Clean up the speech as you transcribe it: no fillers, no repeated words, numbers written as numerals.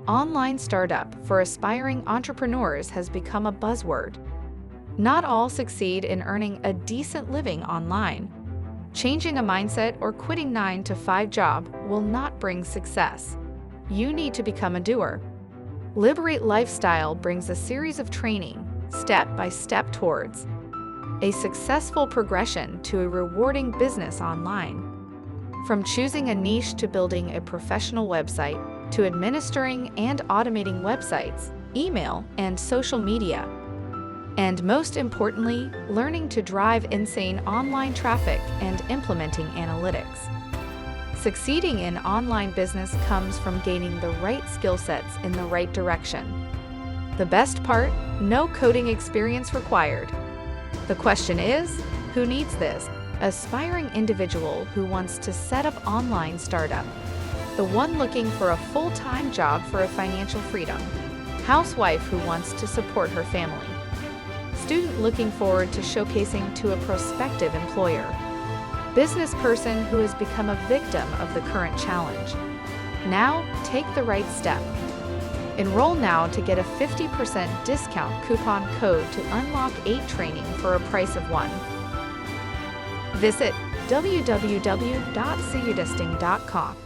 Online startup for aspiring entrepreneurs has become a buzzword. Not all succeed in earning a decent living online. Changing a mindset or quitting 9-to-5 job will not bring success. You need to become a doer. Liberate LifeStyle brings a series of training, step by step, towards a successful progression to a rewarding business online. From choosing a niche to building a professional website, to administering and automating websites, email, and social media. And most importantly, learning to drive insane online traffic and implementing analytics. Succeeding in online business comes from gaining the right skill sets in the right direction. The best part, no coding experience required. The question is, who needs this? Aspiring individual who wants to set up online startup. The one looking for a full-time job for a financial freedom. Housewife who wants to support her family. Student looking forward to showcasing to a prospective employer. Business person who has become a victim of the current challenge. Now, take the right step. Enroll now to get a 50% discount coupon code to unlock 8 training for a price of 1. Visit www.seudisting.com.